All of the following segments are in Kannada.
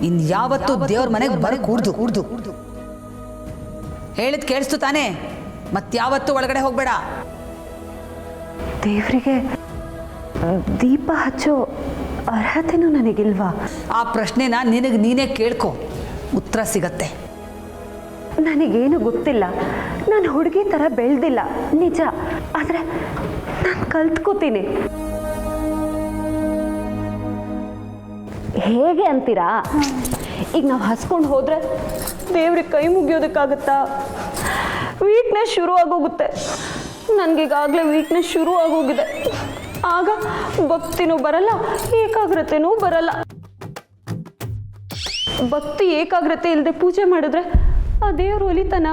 ಇನ್ಯಾವತ್ತೂ ದೇವ್ರ ಮನೆಗೆ ಕೂಡ್ದು ಹೇಳಿದ್ ಕೇಳಿಸ್ತು ತಾನೇ, ಮತ್ಯಾವತ್ತೂ ಒಳಗಡೆ ಹೋಗ್ಬೇಡ. ದೇವರಿಗೆ ದೀಪ ಹಚ್ಚೋ ಅರ್ಹತೆನೂ ನನಗಿಲ್ವಾ? ಆ ಪ್ರಶ್ನೆನ ನಿನಗೆ ನೀನೇ ಕೇಳ್ಕೊ, ಉತ್ತರ ಸಿಗತ್ತೆ. ನನಗೇನು ಗೊತ್ತಿಲ್ಲ, ನಾನು ಹುಡುಗಿ ಥರ ಬೆಳೆದಿಲ್ಲ ನಿಜ, ಆದರೆ ನಾನು ಕಲ್ತ್ಕೋತೀನಿ. ಹೇಗೆ ಅಂತೀರಾ? ಈಗ ನಾವು ಹಸ್ಕೊಂಡು ಹೋದ್ರೆ ದೇವ್ರಿಗೆ ಕೈ ಮುಗಿಯೋದಕ್ಕಾಗತ್ತಾ? ವೀಕ್ನೆಸ್ ಶುರು ಆಗೋಗುತ್ತೆ. ನನಗೀಗಾಗಲೇ ವೀಕ್ನೆಸ್ ಶುರು ಆಗೋಗಿದೆ. ಆಗ ಭಕ್ತಿನೂ ಬರಲ್ಲ, ಏಕಾಗ್ರತೆನೂ ಬರಲ್ಲ. ಭಕ್ತಿ ಏಕಾಗ್ರತೆ ಇಲ್ಲದೆ ಪೂಜೆ ಮಾಡಿದ್ರೆ ಆ ದೇವರು ಒಲಿತಾನ?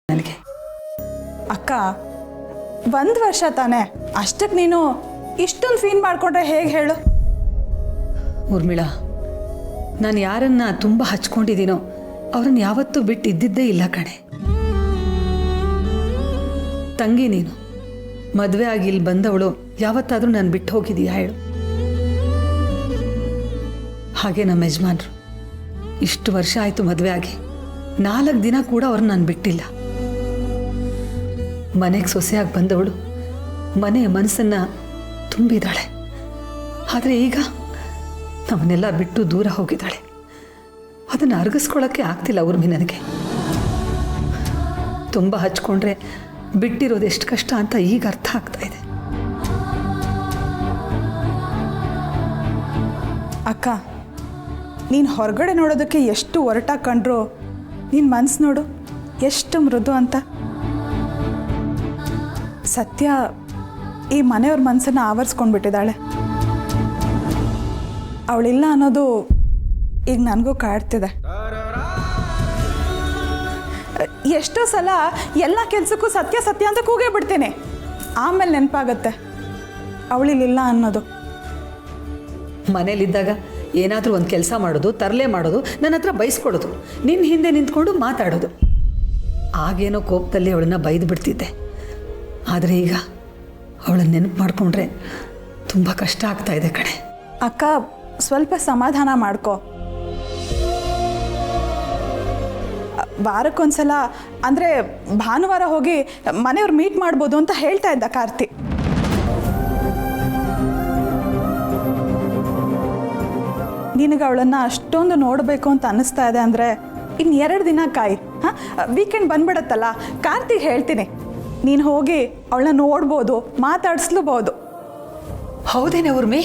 ನನಗೆ ಅಕ್ಕ, 1 ವರ್ಷ ತಾನೆ, ಅಷ್ಟಕ್ಕೆ ನೀನು ಇಷ್ಟೊಂದು ಫೀಲ್ ಮಾಡ್ಕೊಂಡ್ರೆ ಹೇಗೆ ಹೇಳು? ಊರ್ಮಿಳಾ, ನಾನು ಯಾರನ್ನ ತುಂಬ ಹಚ್ಕೊಂಡಿದ್ದೀನೋ ಅವ್ರನ್ನ ಯಾವತ್ತೂ ಬಿಟ್ಟು ಇದ್ದಿದ್ದೇ ಇಲ್ಲ ಕಣೆ. ತಂಗಿ ನೀನು, ಮದುವೆ ಆಗಿ ಇಲ್ಲಿ ಬಂದವಳು ಯಾವತ್ತಾದರೂ ನಾನು ಬಿಟ್ಟು ಹೋಗಿದೀಯಾ ಹೇಳು? ಹಾಗೆ ನಮ್ಮ ಯಜಮಾನ್ರು ಇಷ್ಟು ವರ್ಷ ಆಯಿತು ಮದುವೆ ಆಗಿ, 4 ದಿನ ಕೂಡ ಅವ್ರನ್ನ ನಾನು ಬಿಟ್ಟಿಲ್ಲ. ಮನೆಗೆ ಸೊಸೆಯಾಗಿ ಬಂದವಳು ಮನೆಯ ಮನಸ್ಸನ್ನು ತುಂಬಿದ್ದಾಳೆ. ಆದರೆ ಈಗ ನಮ್ಮನ್ನೆಲ್ಲ ಬಿಟ್ಟು ದೂರ ಹೋಗಿದ್ದಾಳೆ. ಅದನ್ನು ಅರಗಿಸ್ಕೊಳ್ಳೋಕ್ಕೆ ಆಗ್ತಿಲ್ಲ ಊರ್ಮಿ. ನನಗೆ ತುಂಬ ಹಚ್ಕೊಂಡ್ರೆ ಬಿಟ್ಟಿರೋದು ಎಷ್ಟು ಕಷ್ಟ ಅಂತ ಈಗ ಅರ್ಥ ಆಗ್ತಾ ಇದೆ. ಅಕ್ಕ, ನೀನು ಹೊರಗಡೆ ನೋಡೋದಕ್ಕೆ ಎಷ್ಟು ಒರಟಾಗಿ ಕಂಡ್ರು ನಿನ್ನ ಮನಸ್ಸು ನೋಡು ಎಷ್ಟು ಮೃದು ಅಂತ. ಸತ್ಯ ಈ ಮನೆಯವ್ರ ಮನಸ್ಸನ್ನು ಆವರಿಸ್ಕೊಂಡ್ಬಿಟ್ಟಿದ್ದಾಳೆ. ಅವಳಿಲ್ಲ ಅನ್ನೋದು ಈಗ ನನಗೂ ಕಾಡ್ತಿದೆ. ಎಷ್ಟೋ ಸಲ ಎಲ್ಲ ಕೆಲಸಕ್ಕೂ ಸತ್ಯ ಸತ್ಯ ಅಂತ ಕೂಗೇ ಬಿಡ್ತೇನೆ. ಆಮೇಲೆ ನೆನಪಾಗತ್ತೆ ಅವಳಿಲ್ಲ ಅನ್ನೋದು. ಮನೇಲಿದ್ದಾಗ ಏನಾದರೂ ಒಂದು ಕೆಲಸ ಮಾಡೋದು, ತರಲೆ ಮಾಡೋದು, ನನ್ನ ಹತ್ರ ಬೈಸ್ಕೊಡೋದು, ನಿನ್ನ ಹಿಂದೆ ನಿಂತ್ಕೊಂಡು ಮಾತಾಡೋದು. ಆಗೇನೋ ಕೋಪದಲ್ಲಿ ಅವಳನ್ನ ಬೈದು ಬಿಡ್ತಿದ್ದೆ. ಆದರೆ ಈಗ ಅವಳನ್ನ ನೆನಪು ಮಾಡಿಕೊಂಡ್ರೆ ತುಂಬ ಕಷ್ಟ ಆಗ್ತಾ ಇದೆ ಕಣೆ. ಅಕ್ಕ, ಸ್ವಲ್ಪ ಸಮಾಧಾನ ಮಾಡ್ಕೊ. ವಾರಕ್ಕೊಂದ್ಸಲ ಅಂದರೆ ಭಾನುವಾರ ಹೋಗಿ ಮನೆಯವ್ರು ಮೀಟ್ ಮಾಡ್ಬೋದು ಅಂತ ಹೇಳ್ತಾ ಇದ್ದ ಕಾರ್ತಿ. ನಿನಗೆ ಅವಳನ್ನು ಅಷ್ಟೊಂದು ನೋಡಬೇಕು ಅಂತ ಅನ್ನಿಸ್ತಾ ಇದೆ ಅಂದರೆ ಇನ್ನು 2 ದಿನ ಕಾಯಿ. ಹಾಂ, ವೀಕೆಂಡ್ ಬಂದ್ಬಿಡತ್ತಲ್ಲ, ಕಾರ್ತಿಗೆ ಹೇಳ್ತೀನಿ, ನೀನು ಹೋಗಿ ಅವಳನ್ನ ನೋಡ್ಬೋದು, ಮಾತಾಡಿಸ್ಲೂಬಹುದು. ಹೌದೇನೆ ಊರ್ಮಿ,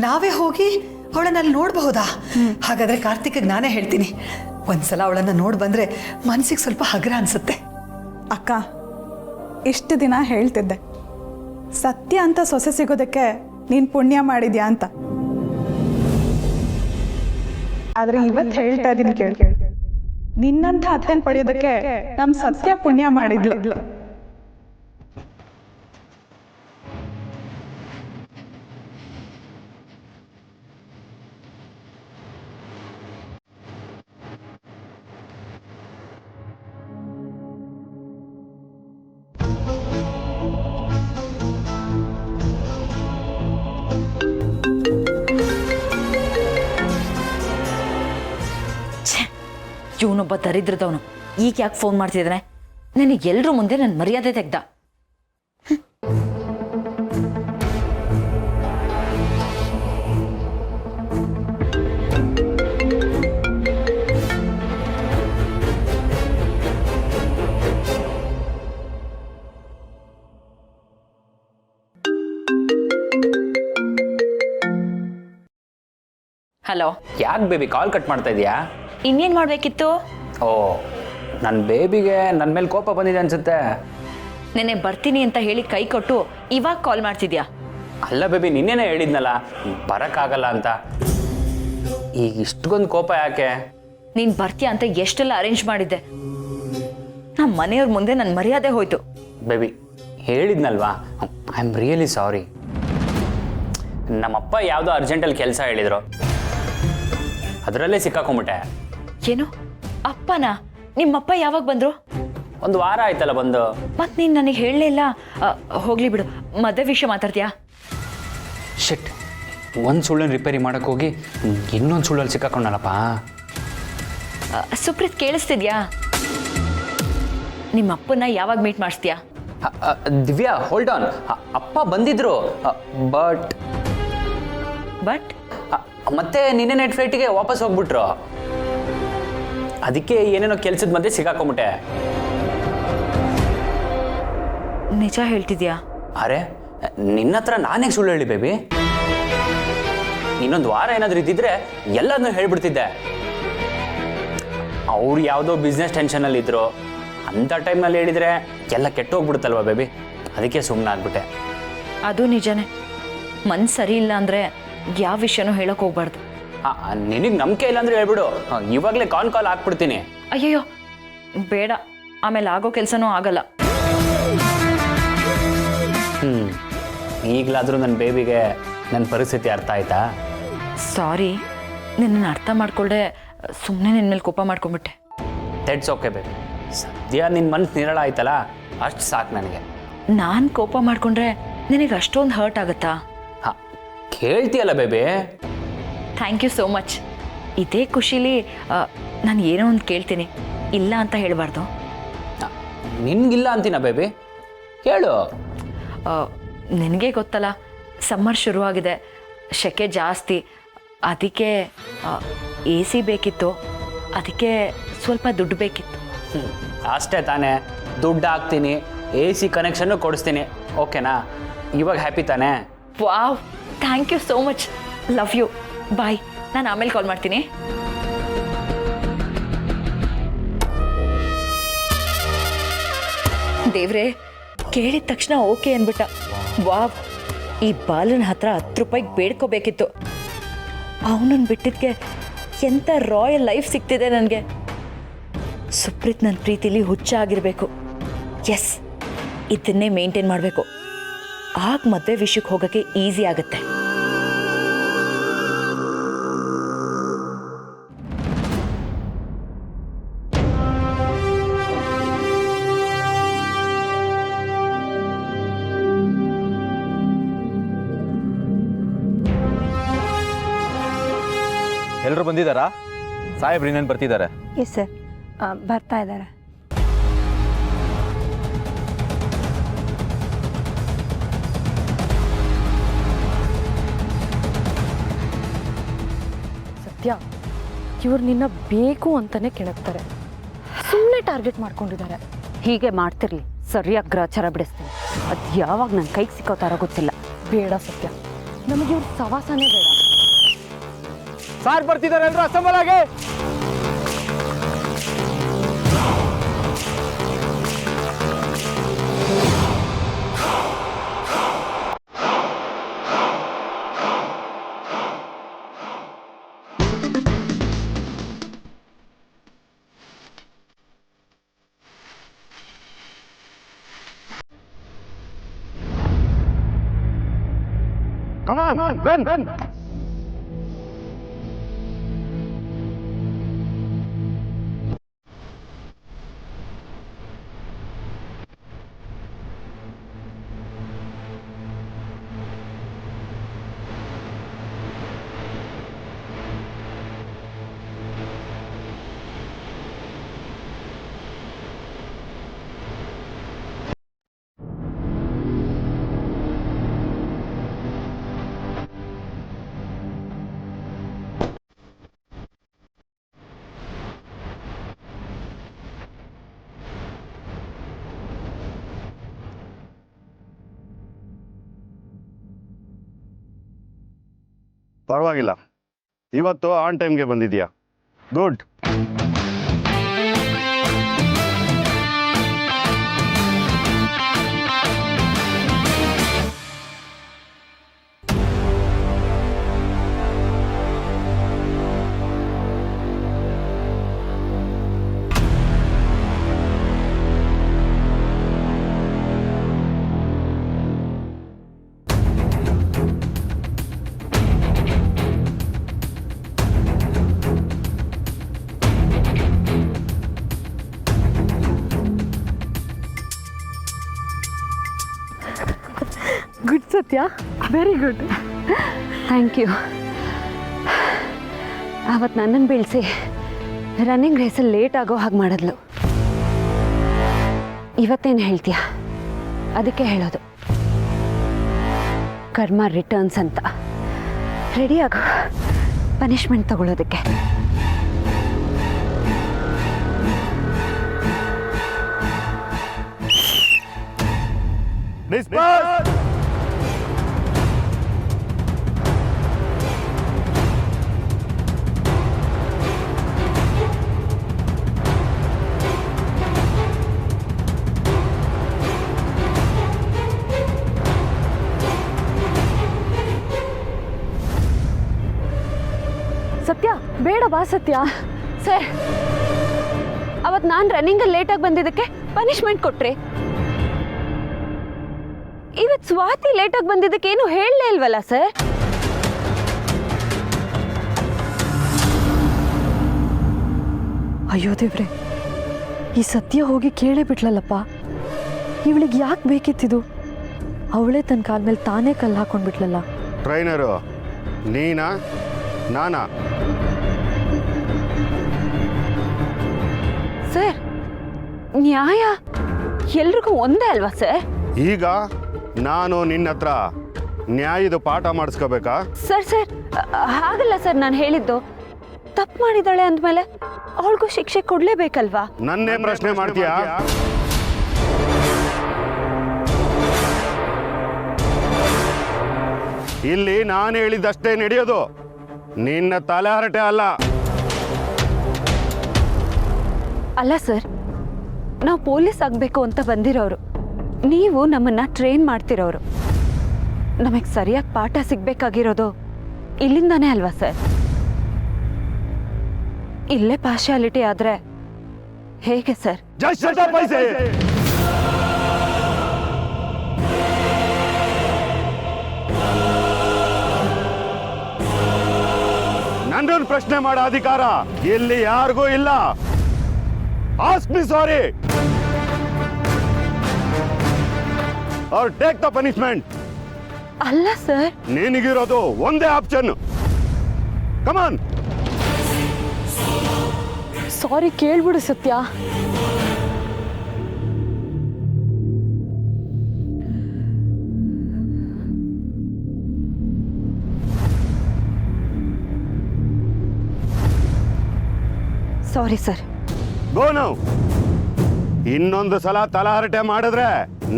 ನಾವೇ ಹೋಗಿ ಅವಳನ್ನ ಅಲ್ಲಿ ನೋಡಬಹುದಾ? ಹಾಗಾದರೆ ಕಾರ್ತಿಕ್ಗೆ ನಾನೇ ಹೇಳ್ತೀನಿ. ಒಂದ್ಸಲ ಅವಳನ್ನು ನೋಡಿ ಬಂದರೆ ಮನಸ್ಸಿಗೆ ಸ್ವಲ್ಪ ಹಗುರ ಅನಿಸುತ್ತೆ. ಅಕ್ಕ, ಇಷ್ಟು ದಿನ ಹೇಳ್ತಿದ್ದೆ ಸತ್ಯ ಅಂತ ಸೊಸೆ ಸಿಗೋದಕ್ಕೆ ನೀನು ಪುಣ್ಯ ಮಾಡಿದ್ಯಾ ಅಂತ. ಆದರೆ ಇವತ್ತು ಹೇಳ್ತಾ ಇದ್ದೀನಿ ಕೇಳಿ, ನಿನ್ನಂಥ ಅತ್ತೆನ ಪಡೆಯೋದಕ್ಕೆ ನಮ್ಮ ಸತ್ಯ ಪುಣ್ಯ ಮಾಡಿದ್ಲು. ಇವನೊಬ್ಬ ದರಿದ್ರದವನು ಈಗ ಯಾಕೆ ಫೋನ್ ಮಾಡ್ತಿದ್ದಾನೆ? ನನಗೆ ಎಲ್ಲರೂ ಮುಂದೆ ನನ್ನ ಮರ್ಯಾದೆ ತೆಗ್ದ. ಹಲೋ. ಯಾಕೆ ಬೇಬಿ ಕಾಲ್ ಕಟ್ ಮಾಡ್ತಾ ಇದೀಯಾ? ಇನ್ನೇನು ಮಾಡಬೇಕಿತ್ತು? ಓ, ನನ್ನ ಬೇಬಿಗೆ ನನ್ನ ಮೇಲೆ ಕೋಪ ಬಂದಿದೆ ಅನ್ಸುತ್ತೆ. ನೆನೆ ಬರ್ತೀನಿ ಅಂತ ಹೇಳಿ ಕೈ ಕೊಟ್ಟು ಇವಾಗ ಕಾಲ್ ಮಾಡ್ತಿದ್ಯಾ? ಅಲ್ಲ ಬೇಬಿ, ನಿನ್ನೆನೇ ಹೇಳಿದ್ನಲ್ಲ ಬರೋಕ್ಕಾಗಲ್ಲ ಅಂತ. ಈಗ ಇಷ್ಟೊಂದು ಕೋಪ ಯಾಕೆ? ನೀನು ಬರ್ತೀಯ ಅಂತ ಎಷ್ಟೆಲ್ಲ ಅರೇಂಜ್ ಮಾಡಿದ್ದೆ. ನಮ್ಮ ಮನೆಯವ್ರ ಮುಂದೆ ನನ್ನ ಮರ್ಯಾದೆ ಹೋಯ್ತು. ಬೇಬಿ ಹೇಳಿದ್ನಲ್ವಾ, ಐ ಆಮ್ ರಿಯಲಿ ಸಾರಿ. ನಮ್ಮಪ್ಪ ಯಾವುದೋ ಅರ್ಜೆಂಟಲ್ಲಿ ಕೆಲಸ ಹೇಳಿದರು, ಅದರಲ್ಲೇ ಸಿಕ್ಕಾಕೊಂಬಿಟ್ಟೆ. ಏನು ಅಪ್ಪನ? ನಿಮ್ಮಪ್ಪ ಯಾವಾಗ ಬಂದರು? ಒಂದು ವಾರ ಆಯ್ತಲ್ಲ ಬಂದು. ಮತ್ತು ನೀನು ನನಗೆ ಹೇಳಲೇ ಇಲ್ಲ. ಹೋಗ್ಲಿ ಬಿಡು, ಮದುವೆ ವಿಷಯ ಮಾತಾಡ್ತೀಯಾ? ಶಿಟ್, ಒಂದು ಸುಳ್ಳನ್ನು ರಿಪೇರಿ ಮಾಡೋಕ್ಕೆ ಹೋಗಿ ಇನ್ನೊಂದು ಸುಳ್ಳಲ್ಲಿ ಸಿಕ್ಕಾಕೊಂಡಲ್ಲಪ್ಪ. ಸುಪ್ರೀತ್ ಕೇಳಿಸ್ತಿದ್ಯಾ? ನಿಮ್ಮ ಅಪ್ಪನ ಯಾವಾಗ ಮೀಟ್ ಮಾಡಿಸ್ತೀಯಾ? Divya hold on. ಅಪ್ಪ ಬಂದಿದ್ರು, ಬಟ್ ಬಟ್ ಮತ್ತೆ ನಿನ್ನೆ ನೈಟ್ ಫ್ಲೈಟಿಗೆ ವಾಪಸ್ ಹೋಗ್ಬಿಟ್ರು. ಅದಕ್ಕೆ ಏನೇನೋ ಕೆಲ್ಸದ ಮಧ್ಯೆ ಸಿಕ್ಕಾಕೊಂಬಿಟ್ಟೆ. ನಿಜ ಹೇಳ್ತಿದ್ಯಾ? ಅರೆ, ನಿನ್ನ ಹತ್ರ ನಾನೇ ಸುಳ್ಳು ಹೇಳಿ ಬೇಬಿ? ಇನ್ನೊಂದು ವಾರ ಏನಾದರೂ ಇದ್ದಿದ್ರೆ ಎಲ್ಲದನ್ನೂ ಹೇಳ್ಬಿಡ್ತಿದ್ದೆ. ಅವ್ರು ಯಾವುದೋ ಬಿಸ್ನೆಸ್ ಟೆನ್ಷನಲ್ಲಿ ಇದ್ರು, ಅಂಥ ಟೈಮ್ನಲ್ಲಿ ಹೇಳಿದರೆ ಎಲ್ಲ ಕೆಟ್ಟೋಗ್ಬಿಡುತ್ತಲ್ವ ಬೇಬಿ, ಅದಕ್ಕೆ ಸುಮ್ಮನೆ ಆಗ್ಬಿಟ್ಟೆ. ಅದು ನಿಜನೇ. ಮನ್ಸು ಸರಿ ಇಲ್ಲ ಅಂದರೆ ಯಾವ ವಿಷಯನೂ ಹೇಳೋಕೆ ಹೋಗ್ಬಾರ್ದು. ನಿನಗೆ ನಂಬಿಕೆ ಇಲ್ಲ ಅಂದ್ರೆ ಹೇಳ್ಬಿಡು, ಇವಾಗಲೇ ಕಾಲ್ ಹಾಕ್ಬಿಡ್ತೀನಿ. ಅಯ್ಯಯ್ಯೋ ಬೇಡ, ಆಮೇಲೆ ಆಗೋ ಕೆಲಸನೂ ಆಗಲ್ಲ. ಈಗಲಾದರೂ ನನ್ನ ಬೇಬಿಗೆ ನನ್ನ ಪರಿಸ್ಥಿತಿ ಅರ್ಥ ಆಯ್ತಾ? ಸಾರಿ, ನಿನ್ನನ್ನು ಅರ್ಥ ಮಾಡ್ಕೊಳ್ದೆ ಸುಮ್ಮನೆ ನಿನ್ನ ಮೇಲೆ ಕೋಪ ಮಾಡ್ಕೊಂಬಿಟ್ಟೆ. That's okay baby. ಸದ್ಯ ನಿನ್ನ ಮನ್ಸು ನಿರಳ ಆಯ್ತಲ್ಲ, ಅಷ್ಟು ಸಾಕು ನನಗೆ. ನಾನು ಕೋಪ ಮಾಡ್ಕೊಂಡ್ರೆ ನಿನಗೆ ಅಷ್ಟೊಂದು ಹರ್ಟ್ ಆಗುತ್ತಾ? ಹಾಂ, ಕೇಳ್ತೀಯಲ್ಲ baby. Thank you so much. ಇದೇ ಖುಷಿಲಿ ನಾನು ಏನೋ ಒಂದು ಕೇಳ್ತೀನಿ, ಇಲ್ಲ ಅಂತ ಹೇಳಬಾರ್ದು. ನಿನ್ಗಿಲ್ಲ ಅಂತೀನ ಬೇಬಿ? ಕೇಳು. ನಿನಗೆ ಗೊತ್ತಲ್ಲ, ಸಮ್ಮರ್ ಶುರುವಾಗಿದೆ, ಸೆಕೆ ಜಾಸ್ತಿ. ಅದಕ್ಕೆ ಎ ಸಿ ಬೇಕಿತ್ತು, ಅದಕ್ಕೆ ಸ್ವಲ್ಪ ದುಡ್ಡು ಬೇಕಿತ್ತು. ಅಷ್ಟೇ ತಾನೇ, ದುಡ್ಡು ಹಾಕ್ತೀನಿ, ಎ ಸಿ ಕನೆಕ್ಷನ್ನು ಕೊಡಿಸ್ತೀನಿ. ಓಕೆನಾ? ಇವಾಗ ಹ್ಯಾಪಿ ತಾನೇ? Wow, thank you so much. Love you. Bye. ನಾನು ಆಮೇಲೆ ಕಾಲ್ ಮಾಡ್ತೀನಿ. ದೇವ್ರೆ, ಕೇಳಿದ ತಕ್ಷಣ ಓಕೆ ಅಂದ್ಬಿಟ್ಟ. ವಾವ್, ಈ ಬಾಲನ ಹತ್ರ 10 ರೂಪಾಯಿಗೆ ಬೇಡ್ಕೋಬೇಕಿತ್ತು. ಅವನನ್ನು ಬಿಟ್ಟಿದ್ದಕ್ಕೆ ಎಂಥ ರಾಯಲ್ ಲೈಫ್ ಸಿಗ್ತಿದೆ ನನಗೆ. ಸುಪ್ರೀತ್ ನನ್ನ ಪ್ರೀತಿಲಿ ಹುಚ್ಚ ಆಗಿರಬೇಕು. ಎಸ್, ಇದನ್ನೇ ಮೇಂಟೈನ್ ಮಾಡಬೇಕು. ಆಗ ಮದುವೆ ವಿಷಯಕ್ಕೆ ಹೋಗೋಕ್ಕೆ ಈಸಿ ಆಗುತ್ತೆ. ಎಲ್ಲರೂ ಬಂದಿದ್ದಾರಾ? ಸಾಹೇಬ್ರು ಇನ್ನೇನು ಬರ್ತಿದ್ದಾರೆ? ಎಸ್ ಸರ್, ಬರ್ತಾ ಇದ್ದಾರೆ. ಸತ್ಯ, ಇವ್ರು ನಿನ್ನ ಬೇಕು ಅಂತಾನೆ ಕೆಣಕ್ತಾರೆ. ಸುಮ್ಮನೆ ಟಾರ್ಗೆಟ್ ಮಾಡ್ಕೊಂಡಿದ್ದಾರೆ. ಹೀಗೆ ಮಾಡ್ತಿರ್ಲಿ, ಸರಿಯಾಗಿ ಗ್ರಾಚಾರ ಬಿಡಿಸ್ತೀನಿ. ಅದು ಯಾವಾಗ ನನ್ನ ಕೈಗೆ ಸಿಕ್ಕೋತಾರೋ ಗೊತ್ತಿಲ್ಲ. ಬೇಡ ಸತ್ಯ, ನಮಗೆ ಇವ್ರ ಸವಾಸನೇ ಬೇಡ. ಸಾರ್ ಬರ್ತಿದ್ದಾರೆ, ಎಲ್ಲರೂ ಅಸೆಂಬಲ್ ಆಗಿ. Come on, Ben. ಪರವಾಗಿಲ್ಲ, ಇವತ್ತು ಆನ್ ಟೈಮ್ಗೆ ಬಂದಿದ್ಯಾ, good. Good Sathya, very good. Thank you. ಆವತ್ತು ನನ್ನನ್ನು ಬೀಳಿಸಿ ರನ್ನಿಂಗ್ ರೇಸಲ್ಲಿ ಲೇಟ್ ಆಗೋ ಹಾಗೆ ಮಾಡಿದ್ಲು. ಇವತ್ತೇನು ಹೇಳ್ತೀಯ? ಅದಕ್ಕೆ ಹೇಳೋದು, ಕರ್ಮ ರಿಟರ್ನ್ಸ್ ಅಂತ. ರೆಡಿ ಆಗೋ ಪನಿಷ್ಮೆಂಟ್ ತಗೊಳ್ಳೋದಕ್ಕೆ. ಸತ್ಯ ಬೇಡ ಬಾ ಸತ್ಯ. ಸರ್, ಅವತ್ತು ನಾನು ರನ್ನಿಂಗಲ್ಲಿ ಲೇಟಾಗಿ ಬಂದಿದ್ದಕ್ಕೆ ಪನಿಷ್ಮೆಂಟ್ ಕೊಟ್ರಿ. ಇವತ್ತು ಸ್ವಾತಿ ಲೇಟಾಗಿ ಬಂದಿದ್ದಕ್ಕೆ ಏನು ಹೇಳಲೇ ಇಲ್ವಲ್ಲ ಸರ್? ಅಯ್ಯೋ ದೇವ್ರೆ, ಈ ಸತ್ಯ ಹೋಗಿ ಕೇಳೇ ಬಿಟ್ಲಲ್ಲಪ್ಪ. ಇವಳಿಗೆ ಯಾಕೆ ಬೇಕಿತ್ತಿದು? ಅವಳೇ ತನ್ನ ಕಾಲ ಮೇಲೆ ತಾನೇ ಕಲ್ಲು ಹಾಕೊಂಡ್ಬಿಟ್ಲಲ್ಲ. ಟ್ರೈನರು ನೀನಾ ನಾನಾ? ಸರ್, ನ್ಯಾಯ ಎಲ್ರಿಗೂ ಒಂದೇ ಅಲ್ವಾ ಸರ್? ಈಗ ನಾನು ನಿನ್ನ ಹತ್ರ ನ್ಯಾಯದ ಪಾಠ ಮಾಡಿಸ್ಕೋಬೇಕಾ? ಸರ್ ಸರ್, ಹಾಗಲ್ಲ ಸರ್ ನಾನು ಹೇಳಿದ್ದು. ತಪ್ಪು ಮಾಡಿದಾಳೆ ಅಂದಮೇಲೆ ಅವಳಿಗೂ ಶಿಕ್ಷೆ ಕೊಡಲೇಬೇಕಲ್ವಾ? ನನ್ನೇ ಪ್ರಶ್ನೆ ಮಾಡ್ತೀಯಾ? ಇಲ್ಲಿ ನಾನು ಹೇಳಿದ್ದಷ್ಟೇ ನಡೆಯೋದು, ನಿನ್ನ ತಲೆ ಹರಟೆ ಅಲ್ಲ. ಅಲ್ಲ ಸರ್, ನಾವು ಪೊಲೀಸ್ ಆಗಬೇಕು ಅಂತ ಬಂದಿರೋರು. ನೀವು ನಮ್ಮನ್ನ ಟ್ರೈನ್ ಮಾಡ್ತಿರೋರು. ನಮಗೆ ಸರಿಯಾಗಿ ಪಾಠ ಸಿಗ್ಬೇಕಾಗಿರೋದು ಇಲ್ಲಿಂದಾನೇ ಅಲ್ವಾ ಸರ್? ಇಲ್ಲೇ ಪಾರ್ಶಾಲಿಟಿ ಆದ್ರೆ ಹೇಗೆ ಸರ್? ನನ್ನನ್ನು ಪ್ರಶ್ನೆ ಮಾಡೋ ಅಧಿಕಾರ ಇಲ್ಲಿ ಯಾರಿಗೂ ಇಲ್ಲ. Ask me sorry or take the punishment. ಅಲ್ಲ ಸರ್, ನಿನಗಿರೋದು ಒಂದೇ ಆಪ್ಷನ್. ಕಮಾನ್. ಸಾರಿ, ಕೇಳ್ಬಿಡು Sathya. Sorry sir. Go now. ಇನ್ನೊಂದು ಸಲ ತಲಹರಟೆ ಮಾಡಿದ್ರೆ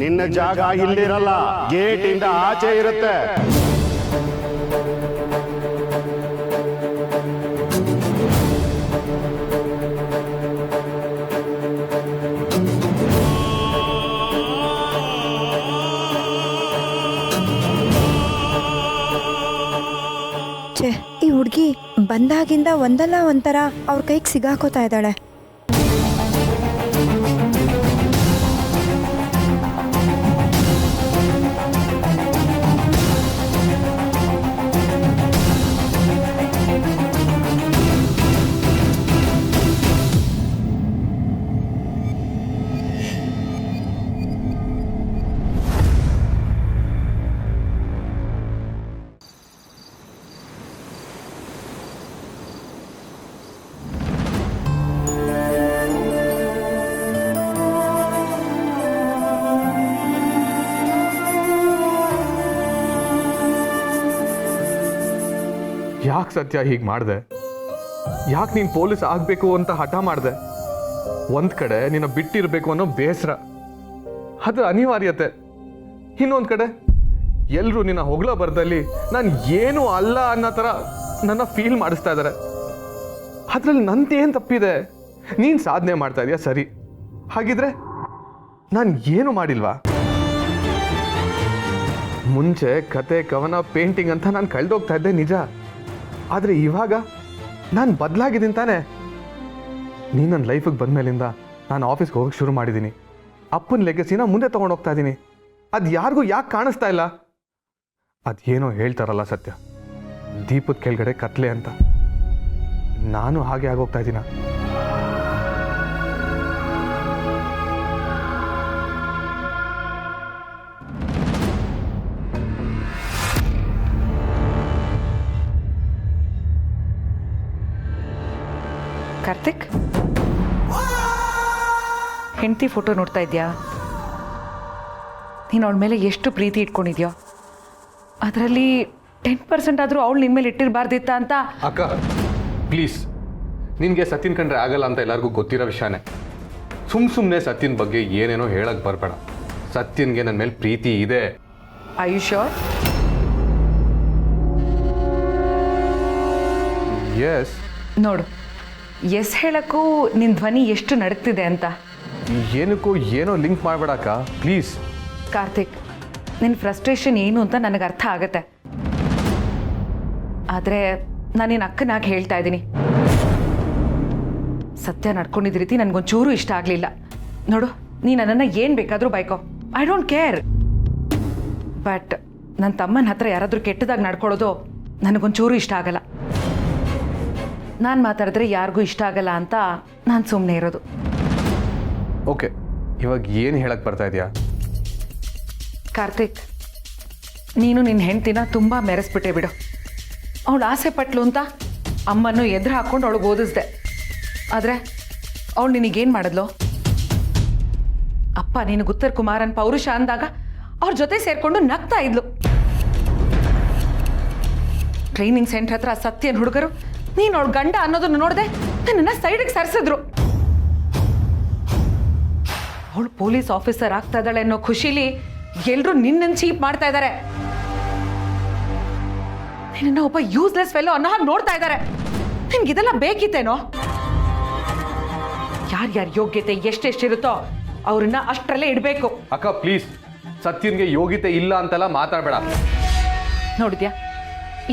ನಿನ್ನ ಜಾಗ ಇಲ್ಲಿರಲ್ಲ, ಗೇಟ್ ಇಂದ ಆಚೆ ಇರುತ್ತೆ. ಈ ಹುಡುಗಿ ಬಂದಾಗಿಂದ ಒಂದಲ್ಲ ಒಂಥರ ಅವ್ರ ಕೈಗೆ ಸಿಗಾಕೋತಾ ಇದ್ದಾಳೆ. ಯಾಕೆ ಸತ್ಯ ಹೀಗೆ ಮಾಡಿದೆ? ಯಾಕೆ ನೀನು ಪೊಲೀಸ್ ಆಗಬೇಕು ಅಂತ ಹಠ ಮಾಡಿದೆ? ಒಂದು ಕಡೆ ನಿನ್ನ ಬಿಟ್ಟಿರಬೇಕು ಅನ್ನೋ ಬೇಸರ, ಅದು ಅನಿವಾರ್ಯತೆ. ಇನ್ನೊಂದು ಕಡೆ ಎಲ್ಲರೂ ನಿನ್ನ ಹೊಗಳ ಬರದಲ್ಲಿ ನಾನು ಏನೂ ಅಲ್ಲ ಅನ್ನೋ ಥರ ನನ್ನ ಫೀಲ್ ಮಾಡಿಸ್ತಾ ಇದ್ದಾರೆ. ಅದ್ರಲ್ಲಿ ನಂದೇನು ತಪ್ಪಿದೆ? ನೀನು ಸಾಧನೆ ಮಾಡ್ತಾ ಇದೀಯ ಸರಿ, ಹಾಗಿದ್ರೆ ನಾನು ಏನು ಮಾಡಿಲ್ವಾ? ಮುಂಚೆ ಕತೆ ಕವನ ಪೇಂಟಿಂಗ್ ಅಂತ ನಾನು ಕಳೆದೋಗ್ತಾ ಇದ್ದೆ ನಿಜ, ಆದರೆ ಇವಾಗ ನಾನು ಬದಲಾಗಿದ್ದೀನಿ ತಾನೆ. ನೀನು ನನ್ನ ಲೈಫಿಗೆ ಬಂದಮೇಲಿಂದ ನಾನು ಆಫೀಸ್ಗೆ ಹೋಗಕ್ಕೆ ಶುರು ಮಾಡಿದ್ದೀನಿ. ಅಪ್ಪನ ಲೆಗಸಿನ ಮುಂದೆ ತೊಗೊಂಡೋಗ್ತಾ ಇದ್ದೀನಿ. ಅದು ಯಾರಿಗೂ ಯಾಕೆ ಕಾಣಿಸ್ತಾ ಇಲ್ಲ? ಅದೇನೋ ಹೇಳ್ತಾರಲ್ಲ ಸತ್ಯ, ದೀಪದ ಕೆಳಗಡೆ ಕತ್ಲೆ ಅಂತ. ನಾನು ಹಾಗೆ ಆಗೋಗ್ತಾ ಇದ್ದೀನ. ಕಾರ್ತಿಕ್, ಹೆಂಡತಿ ಫೋಟೋ ನೋಡ್ತಾ ಇದೆಯಾ? ನೀನು ಅವಳ ಮೇಲೆ ಎಷ್ಟು ಪ್ರೀತಿ ಇಟ್ಕೊಂಡಿದ್ಯೋ, ಅದರಲ್ಲಿ 10% ಆದರೂ ಅವಳು ನಿನ್ನ ಮೇಲೆ ಇಟ್ಟಿರಬಾರ್ದಿತ್ತ ಅಂತ. ಅಕ್ಕ ಪ್ಲೀಸ್, ನಿನಗೆ ಸತ್ಯನ್ ಕಂಡ್ರೆ ಆಗಲ್ಲ ಅಂತ ಎಲ್ಲರಿಗೂ ಗೊತ್ತಿರೋ ವಿಷಯನೇ. ಸುಮ್ಮನೆ ಸತ್ಯನ್ ಬಗ್ಗೆ ಏನೇನೋ ಹೇಳಕ್ಕೆ ಬರಬೇಡ. ಸತ್ಯನ್ಗೆ ನನ್ನ ಮೇಲೆ ಪ್ರೀತಿ ಇದೆ. Are you sure? ಎಸ್. ನೋಡು, ಎಸ್ ಹೇಳಕ್ಕೂ ನಿನ್ನ ಧ್ವನಿ ಎಷ್ಟು ನಡುಕ್ತಿದೆ ಅಂತ. ಏನಕ್ಕೂ ಏನೋ ಲಿಂಕ್ ಮಾಡಬೇಡಕ್ಕ ಪ್ಲೀಸ್. ಕಾರ್ತಿಕ್, ನಿನ್ನ ಫ್ರಸ್ಟ್ರೇಷನ್ ಏನು ಅಂತ ನನಗೆ ಅರ್ಥ ಆಗುತ್ತೆ. ಆದರೆ ನಾನು ನಿನ್ನ ಅಕ್ಕನಾಗಿ ಹೇಳ್ತಾ ಇದ್ದೀನಿ, ಸತ್ಯ ನಡ್ಕೊಂಡಿದ್ದ ರೀತಿ ನನಗೊಂಚೂರು ಇಷ್ಟ ಆಗಲಿಲ್ಲ. ನೋಡು, ನೀನು ನನ್ನನ್ನು ಏನು ಬೇಕಾದರೂ ಬೈಕೋ, ಐ ಡೋಂಟ್ ಕೇರ್. ಬಟ್ ನನ್ನ ತಮ್ಮನ ಹತ್ರ ಯಾರಾದರೂ ಕೆಟ್ಟದಾಗಿ ನಡ್ಕೊಳ್ಳೋದು ನನಗೊಂಚೂರು ಇಷ್ಟ ಆಗಲ್ಲ. ನಾನು ಮಾತಾಡಿದ್ರೆ ಯಾರಿಗೂ ಇಷ್ಟ ಆಗಲ್ಲ ಅಂತ ನಾನು ಸುಮ್ಮನೆ ಇರೋದು. ಓಕೆ, ಇವಾಗ ಏನು ಹೇಳಕ್ಕೆ ಬರ್ತಾ ಇದೆಯಾ? ಕಾರ್ತಿಕ್, ನೀನು ನಿನ್ನ ಹೆಂಡ್ತಿನ ತುಂಬ ಮೆರೆಸ್ಬಿಟ್ಟೆ ಬಿಡು. ಅವಳು ಆಸೆ ಪಟ್ಲು ಅಂತ ಅಮ್ಮನ್ನು ಎದುರು ಹಾಕ್ಕೊಂಡು ಅವಳಿಗೆ ಓದಿಸ್ದೆ. ಆದರೆ ಅವಳು ನಿನಗೇನು ಮಾಡಿದ್ಲು? ಅಪ್ಪ ನಿನಗೆ ಉತ್ತರ ಕುಮಾರನ್ ಪೌರುಷ ಅಂದಾಗ ಅವ್ರ ಜೊತೆ ಸೇರಿಕೊಂಡು ನಗ್ತಾ ಇದ್ಲು. ಟ್ರೈನಿಂಗ್ ಸೆಂಟರ್ ಹತ್ರ ಸತ್ಯನ್ ಹುಡುಗರು ನೀನು ಅವಳು ಗಂಡ ಅನ್ನೋದನ್ನು ನೋಡಿದೆ ನನ್ನನ್ನು ಸೈಡಿಗೆ ಸರಿಸಿದ್ರು. ಅವಳು ಪೊಲೀಸ್ ಆಫೀಸರ್ ಆಗ್ತಾ ಇದ್ದಾಳೆ ಅನ್ನೋ ಖುಷಿಲಿ ಎಲ್ಲರೂ ನಿನ್ನನ್ನು ಚೀಪ್ ಮಾಡ್ತಾ ಇದ್ದಾರೆ. ನಿನ್ನ ಒಬ್ಬ ಯೂಸ್ಲೆಸ್ ಫೆಲೋ ಅನ್ನೋ ಹಾಗೆ ನೋಡ್ತಾ ಇದ್ದಾರೆ. ನಿನ್ಗಿದೆಲ್ಲ ಬೇಕಿತ್ತೇನೋ? ಯಾರ್ಯಾರ ಯೋಗ್ಯತೆ ಎಷ್ಟೆಷ್ಟಿರುತ್ತೋ ಅವ್ರನ್ನ ಅಷ್ಟರಲ್ಲೇ ಇಡಬೇಕು. ಅಕ್ಕ ಪ್ಲೀಸ್, ಸತ್ಯನ್ಗೆ ಯೋಗ್ಯತೆ ಇಲ್ಲ ಅಂತೆಲ್ಲ ಮಾತಾಡಬೇಡ. ನೋಡಿದ್ಯಾ,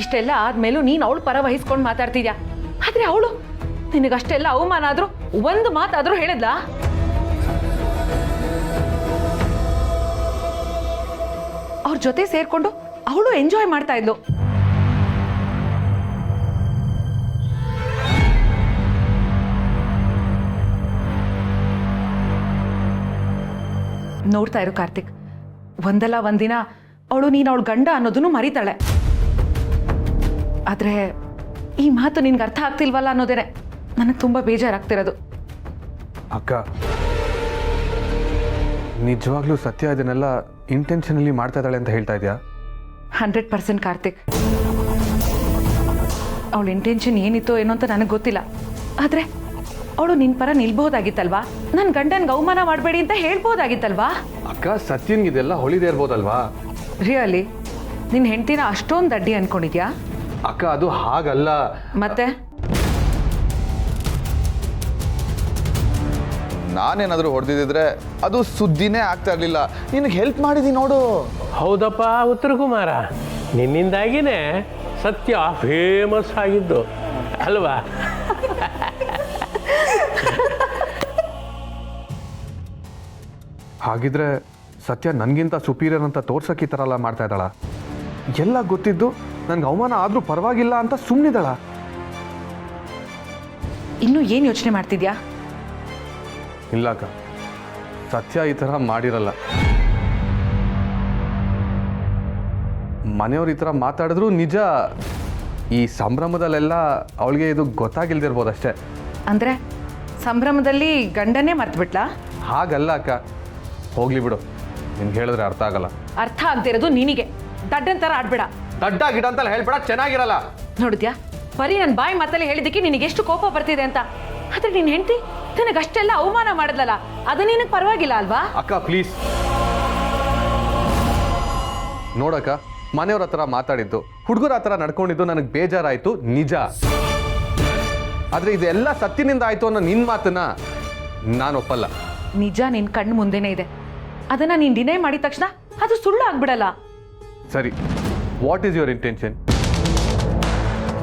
ಇಷ್ಟೆಲ್ಲ ಆದ್ಮೇಲೂ ನೀನು ಅವಳು ಪರ ವಹಿಸ್ಕೊಂಡು ಮಾತಾಡ್ತಿದ್ಯಾ. ಆದ್ರೆ ಅವಳು ನಿನಗಷ್ಟೆಲ್ಲ ಅವಮಾನ ಆದ್ರೂ ಒಂದು ಮಾತಾದ್ರೂ ಹೇಳಿದ್ಲಾ? ಅವ್ರ ಜೊತೆ ಸೇರ್ಕೊಂಡು ಅವಳು ಎಂಜಾಯ್ ಮಾಡ್ತಾ ಇದ್ಲು. ನೋಡ್ತಾ ಇರು ಕಾರ್ತಿಕ್, ಒಂದಲ್ಲ ಒಂದಿನ ಅವಳು ನೀನು ಅವಳು ಗಂಡ ಅನ್ನೋದನ್ನು ಮರಿತಾಳೆ. ಆದ್ರೆ ಈ ಮಾತು ನಿನ್ಗೆ ಅರ್ಥ ಆಗ್ತಿಲ್ವಲ್ಲ ಅನ್ನೋದೇನೆ ನನಗೆ ತುಂಬ ಬೇಜಾರಾಗ್ತಿರೋದು. ಅಕ್ಕ, ನಿಜವಾಗ್ಲೂ ಸತ್ಯ ಇದನ್ನೆಲ್ಲ ಇಂಟೆನ್ಷನಲಿ ಮಾಡ್ತಾ ಇದ್ದಾಳೆ ಅಂತ ಹೇಳ್ತಾ ಇದೆಯಾ? 100% ಕಾರ್ತಿಕ್. ಅವಳ ಇಂಟೆನ್ಷನ್ ಏನಿತ್ತೋ ಏನೋ ಅಂತ ನನಗೆ ಗೊತ್ತಿಲ್ಲ. ಆದರೆ ಅವಳು ನಿನ್ನ ಪರ ನಿಲ್ಬಹುದಾಗಿತ್ತಲ್ವಾ? ನನ್ನ ಗಂಡನ್ಗೆ ಅವಮಾನ ಮಾಡಬೇಡಿ ಅಂತ ಹೇಳ್ಬೋದಾಗಿತ್ತಲ್ವಾ? ಅಕ್ಕ, ಸತ್ಯನ್ಗೆ ಇದೆಲ್ಲ ಹೊಳಿದೇ ಇರ್ಬೋದಲ್ವಾ? ರಿಯಲಿ ನಿನ್ನ ಹೆಂಡ್ತಿನ ಅಷ್ಟೊಂದು ಅಡ್ಡಿ ಅನ್ಕೊಂಡಿದ್ಯಾ? ಅಕ್ಕ, ಅದು ಹಾಗಲ್ಲ. ಮತ್ತೆ ನಾನೇನಾದರೂ ಹೊಡೆದಿದ್ರೆ ಅದು ಸುದ್ದಿನೇ ಆಗ್ತಾ ಇರಲಿಲ್ಲ. ನಿನಗೆ ಹೆಲ್ಪ್ ಮಾಡಿದ್ದೀನಿ ನೋಡು. ಹೌದಪ್ಪ ಉತ್ತರ ಕುಮಾರ, ನಿನ್ನಿಂದಾಗಿನೇ ಸತ್ಯ ಫೇಮಸ್ ಆಗಿದ್ದು ಅಲ್ವಾ? ಹಾಗಿದ್ರೆ ಸತ್ಯ ನನಗಿಂತ ಸುಪೀರಿಯರ್ ಅಂತ ತೋರ್ಸಕ್ಕೆ ಈ ಥರ ಎಲ್ಲ ಮಾಡ್ತಾ ಇದ್ದಾಳ? ಎಲ್ಲ ಗೊತ್ತಿದ್ದು ನನಗೆ ಅವಮಾನ ಆದರೂ ಪರವಾಗಿಲ್ಲ ಅಂತ ಸುಮ್ಮನಿದ್ದಾಳ? ಇನ್ನೂ ಏನು ಯೋಚನೆ ಮಾಡ್ತಿದ್ಯಾ? ಇಲ್ಲ ಅಕ್ಕ, ಸತ್ಯ ಈ ಥರ ಮಾಡಿರಲ್ಲ. ಮನೆಯವ್ರು ಈ ಥರ ಮಾತಾಡಿದ್ರು ನಿಜ. ಈ ಸಂಭ್ರಮದಲ್ಲೆಲ್ಲ ಅವಳಿಗೆ ಇದು ಗೊತ್ತಾಗಿಲ್ದಿರ್ಬೋದು ಅಷ್ಟೇ. ಅಂದರೆ ಸಂಭ್ರಮದಲ್ಲಿ ಗಂಡನೇ ಮರ್ತ್ಬಿಟ್ಲಾ? ಹಾಗಲ್ಲ ಅಕ್ಕ, ಹೋಗ್ಲಿ ಬಿಡು. ನಿನ್ಗೆ ಹೇಳಿದ್ರೆ ಅರ್ಥ ಆಗಲ್ಲ. ಅರ್ಥ ಆಗದಿರೋದು ನಿನಗೆ. ದಡ್ಡನ್ ಥರ ಆಡ್ಬೇಡ. ದಡ್ಡ ಗಿಡ ಅಂತಲ್ಲ ಹೇಳ್ಬೇಡ, ಚೆನ್ನಾಗಿರಲ್ಲ. ನೋಡಿದ್ಯಾ, ಬರೀ ನನ್ನ ಬಾಯಿ ಮಾತಲ್ಲಿ ಹೇಳಿದ್ದಕ್ಕೆ ನಿನಗೆ ಎಷ್ಟು ಕೋಪ ಬರ್ತಿದೆ ಅಂತ. ಆದ್ರೆ ನಿನ್ನ ಹೆಂಡತಿ ನನಗಷ್ಟೆಲ್ಲ ಅವಮಾನ ಮಾಡಿದ್ಲಲ್ಲ, ಅದು ನಿನಗೆ ಪರವಾಗಿಲ್ಲ ಅಲ್ವಾ? ಅಕ್ಕ ಪ್ಲೀಸ್ ನೋಡಕ್ಕ, ಮನೆಯವ್ರ ಹತ್ರ ಮಾತಾಡಿದ್ದು, ಹುಡುಗರ ಹತ್ರ ನಡ್ಕೊಂಡಿದ್ದು ನನಗೆ ಬೇಜಾರಾಯಿತು ನಿಜ. ಆದರೆ ಇದೆಲ್ಲ ಸತ್ಯನಿಂದ ಆಯಿತು ಅನ್ನೋ ನಿನ್ನ ಮಾತನ್ನ ನಾನು ಒಪ್ಪಲ್ಲ. ನಿಜ ನಿನ್ನ ಕಣ್ಣು ಮುಂದೆನೇ ಇದೆ, ಅದನ್ನು ನೀನು ಡಿನೈ ಮಾಡಿದ ತಕ್ಷಣ ಅದು ಸುಳ್ಳು ಆಗ್ಬಿಡಲ್ಲ. ಸರಿ, ವಾಟ್ ಈಸ್ ಯುವರ್ ಇಂಟೆನ್ಷನ್?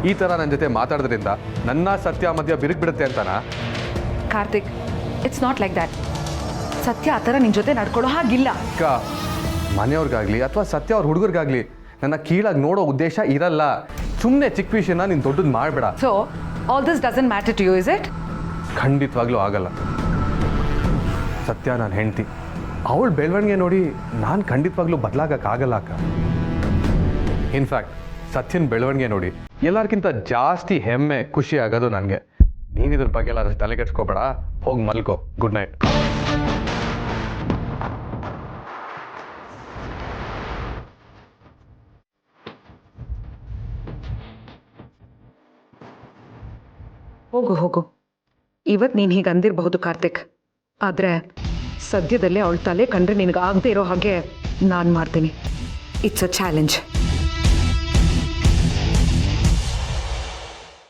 ಈ ಥರ ನನ್ನ ಜೊತೆ ಮಾತಾಡೋದ್ರಿಂದ ನನ್ನ ಸತ್ಯ ಮಧ್ಯ ಬಿರುಗ್ಬಿಡುತ್ತೆ ಅಂತನಾ? Karthik, it's not like that. ಸತ್ಯ ಆ ಥರ ನಿನ್ನ ಜೊತೆ ನಡ್ಕೊಳ್ಳೋ ಹಾಗಿಲ್ಲ. ಅಕ್ಕ, ಮನೆಯವ್ರಿಗಾಗಲಿ ಅಥವಾ ಸತ್ಯ ಅವ್ರ ಹುಡುಗರಿಗಾಗಲಿ ನನ್ನ ಕೀಳಾಗಿ ನೋಡೋ ಉದ್ದೇಶ ಇರಲ್ಲ. ಸುಮ್ಮನೆ ಚಿಕ್ಕ ವಿಷಯನ ನೀನು ದೊಡ್ಡದು ಮಾಡಬೇಡ. So all this doesn't matter to you, is it? ಖಂಡಿತವಾಗ್ಲೂ ಆಗಲ್ಲ. ಸತ್ಯ ನಾನು ಹೆಂಡ್ತಿ, ಅವಳ ಬೆಳವಣಿಗೆ ನೋಡಿ ನಾನು ಖಂಡಿತವಾಗ್ಲೂ ಬದಲಾಗಕ್ಕಾಗಲ್ಲ ಅಕ್ಕ. ಇನ್ಫ್ಯಾಕ್ಟ್ ಸತ್ಯನ ಬೆಳವಣಿಗೆ ನೋಡಿ ಎಲ್ಲರಿಗಿಂತ ಜಾಸ್ತಿ ಹೆಮ್ಮೆ ಖುಷಿ ಆಗೋದು ನನಗೆ. ನೀನಿದ್ರ ಬಗ್ಗೆ ಎಲ್ಲ ತಲೆ ಕೆಡ್ಸ್ಕೋಬೇಡ, ಹೋಗಿ ಮಲ್ಕೋ. Good night. ಹೋಗು ಹೋಗು. ಇವತ್ತು ನೀನು ಹೀಗೆ ಅಂದಿರಬಹುದು ಕಾರ್ತಿಕ್, ಆದರೆ ಸದ್ಯದಲ್ಲೇ ಅವಳ ತಲೆ ಕಂಡ್ರೆ ನಿನಗೆ ಆಗದೆ ಇರೋ ಹಾಗೆ ನಾನು ಮಾಡ್ತೀನಿ. It's a challenge.